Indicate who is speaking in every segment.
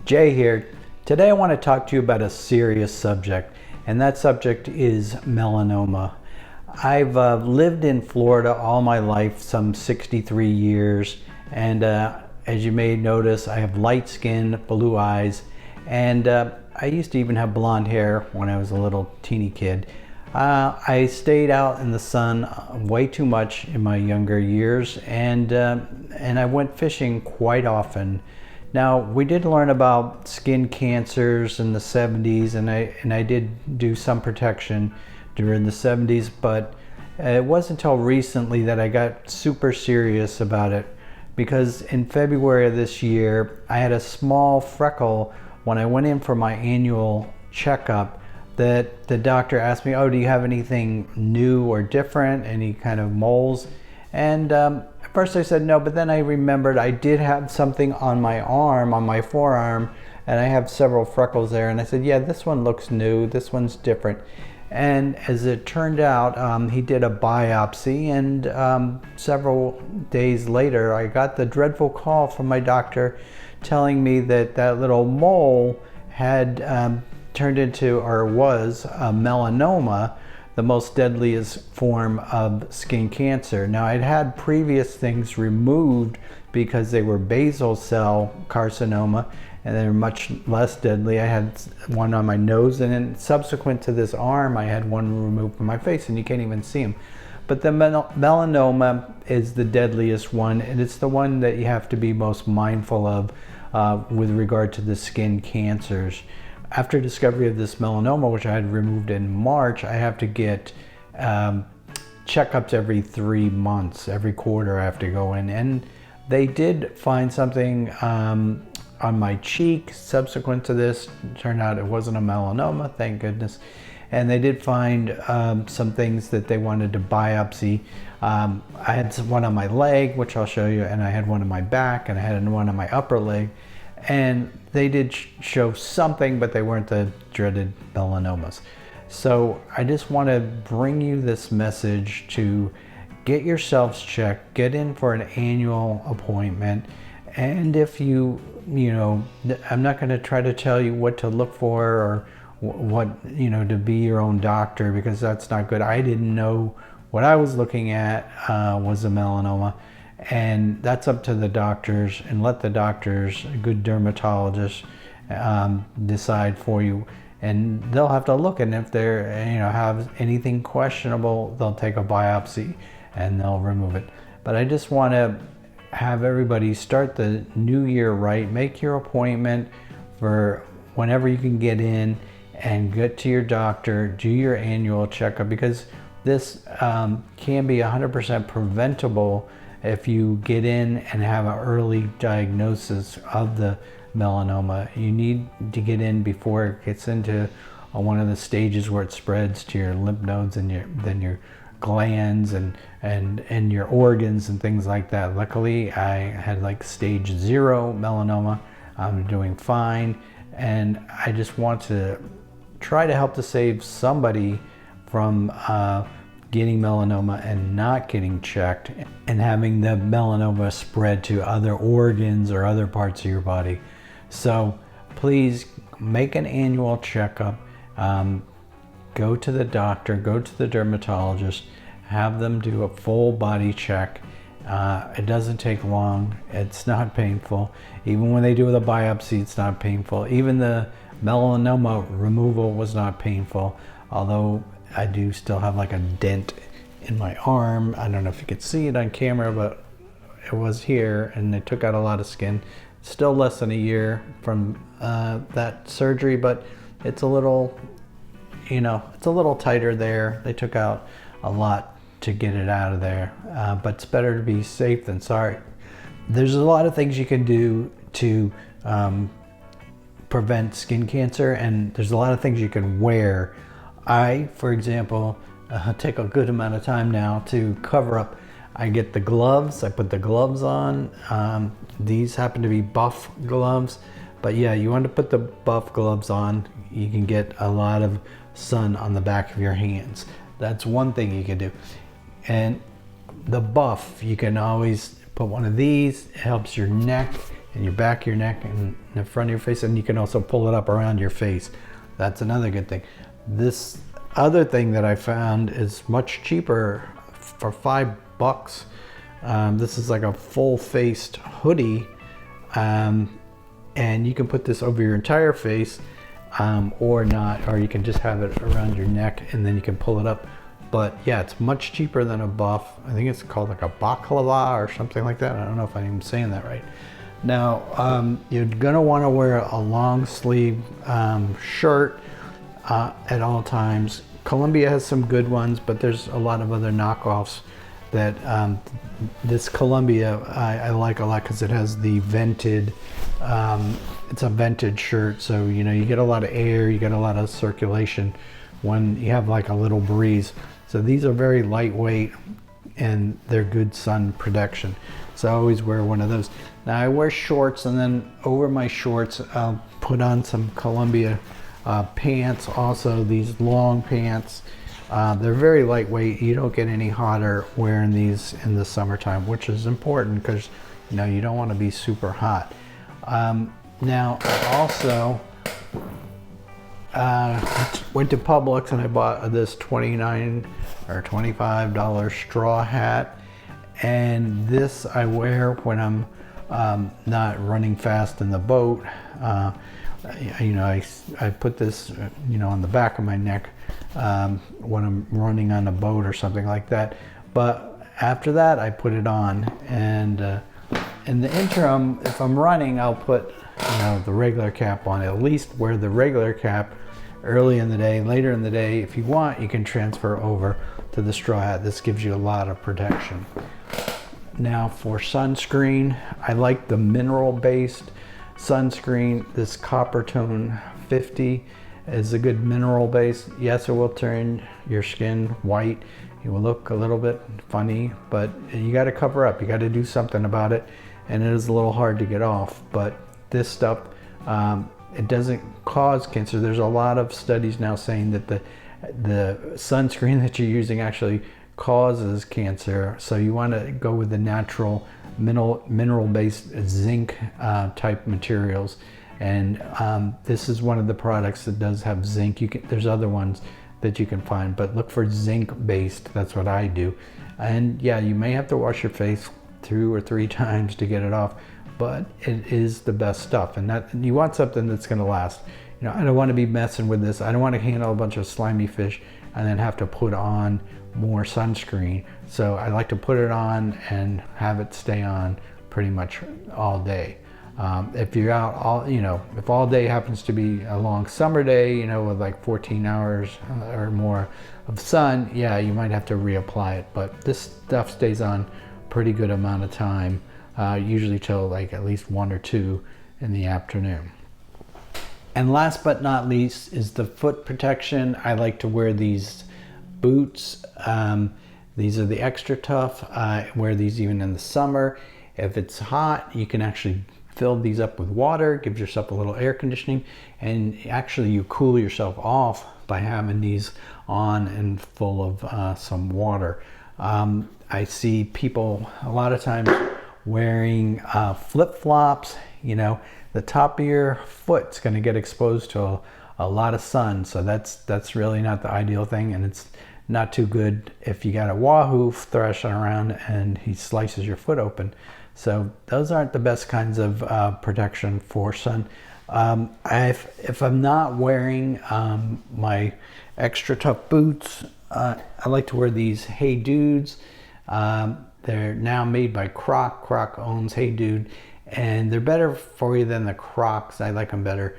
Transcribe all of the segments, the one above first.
Speaker 1: Jay here. Today I want to talk to you about a serious subject, and that subject is melanoma. I've lived in Florida all my life, some 63 years, and as you may notice, I have light skin, blue eyes, and I used to even have blonde hair when I was a little teeny kid. I stayed out in the sun way too much in my younger years, and I went fishing quite often. Now, we did learn about skin cancers in the 70s, and I did do some protection during the 70s, but it wasn't until recently that I got super serious about it, because in February of this year, I had a small freckle when I went in for my annual checkup that the doctor asked me, oh, do you have anything new or different, any kind of moles? And at first I said no, but then I remembered I did have something on my arm, on my forearm, and I have several freckles there. And I said, yeah, this one looks new, this one's different. And as it turned out, he did a biopsy, and several days later, I got the dreadful call from my doctor telling me that that little mole had turned into, or was, a melanoma, the most deadliest form of skin cancer. Now, I'd had previous things removed because they were basal cell carcinoma, and they were much less deadly. I had one on my nose, and then subsequent to this arm, I had one removed from my face, and you can't even see them. But the melanoma is the deadliest one, and it's the one that you have to be most mindful of with regard to the skin cancers. After discovery of this melanoma, which I had removed in March, I have to get checkups every 3 months. Every quarter I have to go in. And they did find something on my cheek subsequent to this. It turned out it wasn't a melanoma, thank goodness. And they did find some things that they wanted to biopsy. I had one on my leg, which I'll show you, and I had one on my back, and I had one on my upper leg. And they did show something, but they weren't the dreaded melanomas. So I just want to bring you this message to get yourselves checked, get in for an annual appointment. And if you know, I'm not going to try to tell you what to look for or what, you know, to be your own doctor, because that's not good. I didn't know what I was looking at was a melanoma. And that's up to the doctors, and let the doctors, a good dermatologist, decide for you. And they'll have to look, and if they're, you know, have anything questionable, they'll take a biopsy and they'll remove it. But I just want to have everybody start the new year right. Make your appointment for whenever you can get in, and get to your doctor, do your annual checkup, because this can be 100% preventable if you get in and have an early diagnosis of the melanoma. You need to get in before it gets into one of the stages where it spreads to your lymph nodes and then your glands and your organs and things like that. Luckily, I had like stage 0 melanoma. I'm doing fine, and I just want to try to help to save somebody from getting melanoma and not getting checked and having the melanoma spread to other organs or other parts of your body. So please make an annual checkup. Go to the doctor, go to the dermatologist, have them do a full body check. It doesn't take long. It's not painful. Even when they do the biopsy, it's not painful. Even the melanoma removal was not painful, although I do still have like a dent in my arm. I don't know if you could see it on camera, but it was here, and they took out a lot of skin. Still less than a year from that surgery, but it's a little, you know, it's a little tighter there. They took out a lot to get it out of there, but it's better to be safe than sorry. There's a lot of things you can do to prevent skin cancer, and there's a lot of things you can wear. I, for example, take a good amount of time now to cover up. I get the gloves, I put the gloves on. These happen to be buff gloves, but yeah, you want to put the buff gloves on. You can get a lot of sun on the back of your hands. That's one thing you can do. And the buff, you can always put one of these. It helps your neck, in your back of your neck and in the front of your face, and you can also pull it up around your face. That's another good thing. This other thing that I found is much cheaper for $5. This is like a full-faced hoodie, and you can put this over your entire face, or not, or you can just have it around your neck and then you can pull it up. But yeah, it's much cheaper than a buff. I think it's called like a baklava or something like that. I don't know if I'm saying that right. Now, you're gonna wanna wear a long sleeve shirt at all times. Columbia has some good ones, but there's a lot of other knockoffs that this Columbia I like a lot because it has the vented, it's a vented shirt, so you know, you get a lot of air, you get a lot of circulation when you have like a little breeze. So these are very lightweight and they're good sun protection. So I always wear one of those. Now I wear shorts, and then over my shorts I'll put on some Columbia pants, also these long pants. They're very lightweight. You don't get any hotter wearing these in the summertime, which is important because you know you don't want to be super hot. Now I also went to Publix and I bought this $29 or $25 straw hat, and this I wear when I'm not running fast in the boat. You know, I put this, you know, on the back of my neck when I'm running on a boat or something like that. But after that, I put it on, and in the interim, if I'm running, I'll put, you know, the regular cap on. At least wear the regular cap early in the day. Later in the day, if you want, you can transfer over to the straw hat. This gives you a lot of protection. Now for sunscreen, I like the mineral-based sunscreen. This Copper Tone 50 is a good mineral base. Yes, it will turn your skin white. You will look a little bit funny, but you got to cover up. You got to do something about it, and it is a little hard to get off. But this stuff, it doesn't cause cancer. There's a lot of studies now saying that the sunscreen that you're using actually causes cancer. So you want to go with the natural mineral-based zinc type materials, and this is one of the products that does have zinc. There's other ones that you can find, but look for zinc-based. That's what I do. And yeah, you may have to wash your face 2 or 3 times to get it off, but it is the best stuff. And that you want something that's going to last. You know, I don't want to be messing with this. I don't want to handle a bunch of slimy fish and then have to put on more sunscreen. So I like to put it on and have it stay on pretty much all day. If you're out all, you know, if all day happens to be a long summer day, you know, with like 14 hours or more of sun, yeah, you might have to reapply it. But this stuff stays on pretty good amount of time, usually till like at least 1 or 2 in the afternoon. And last but not least is the foot protection. I like to wear these boots. These are the extra tough. I wear these even in the summer. If it's hot, you can actually fill these up with water, gives yourself a little air conditioning, and actually you cool yourself off by having these on and full of some water. I see people a lot of times wearing flip-flops. You know, the top of your foot's going to get exposed to a lot of sun, so that's really not the ideal thing, and it's not too good if you got a wahoo thrashing around and he slices your foot open. So those aren't the best kinds of protection for sun. If I'm not wearing my extra tough boots, I like to wear these Hey Dudes. They're now made by Croc. Croc owns Hey Dude, and they're better for you than the Crocs. I like them better.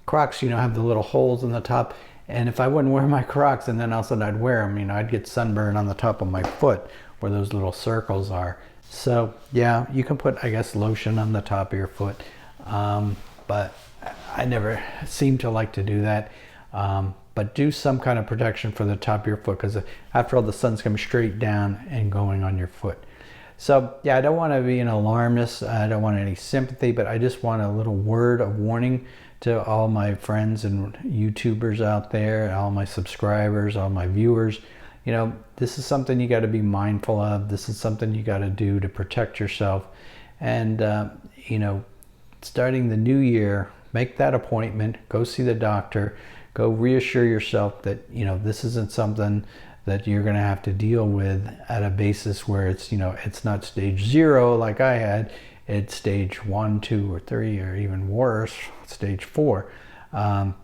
Speaker 1: Crocs, you know, have the little holes in the top, and if I wouldn't wear my Crocs and then all of a sudden I'd wear them, you know, I'd get sunburn on the top of my foot where those little circles are. So yeah, you can put, I guess, lotion on the top of your foot, but I never seem to like to do that. But do some kind of protection for the top of your foot, because after all, the sun's coming straight down and going on your foot. So yeah, I don't want to be an alarmist. I don't want any sympathy, but I just want a little word of warning to all my friends and YouTubers out there, all my subscribers, all my viewers. You know, this is something you got to be mindful of. This is something you got to do to protect yourself. And, you know, starting the new year, make that appointment, go see the doctor, go reassure yourself that, you know, this isn't something that you're going to have to deal with at a basis where it's, you know, it's not stage 0 like I had, it's stage 1, 2, or 3, or even worse, stage 4.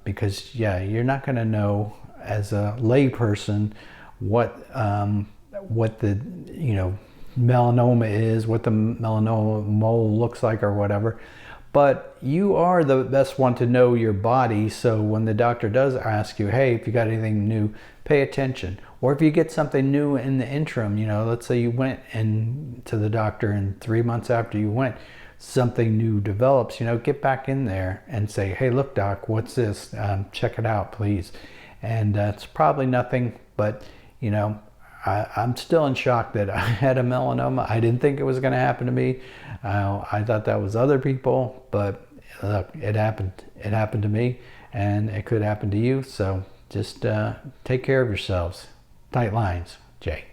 Speaker 1: Because yeah, you're not going to know as a lay person what the, you know, melanoma is, what the melanoma mole looks like or whatever. But you are the best one to know your body, so when the doctor does ask you, hey, if you got anything new, pay attention. Or if you get something new in the interim, you know, let's say you went to the doctor and 3 months after you went, something new develops, you know, get back in there and say, hey, look, doc, what's this? Check it out, please. And it's probably nothing, but, you know, I'm still in shock that I had a melanoma. I didn't think it was going to happen to me. I thought that was other people, but look, it happened. It happened to me, and it could happen to you. So just take care of yourselves. Tight lines, Jay.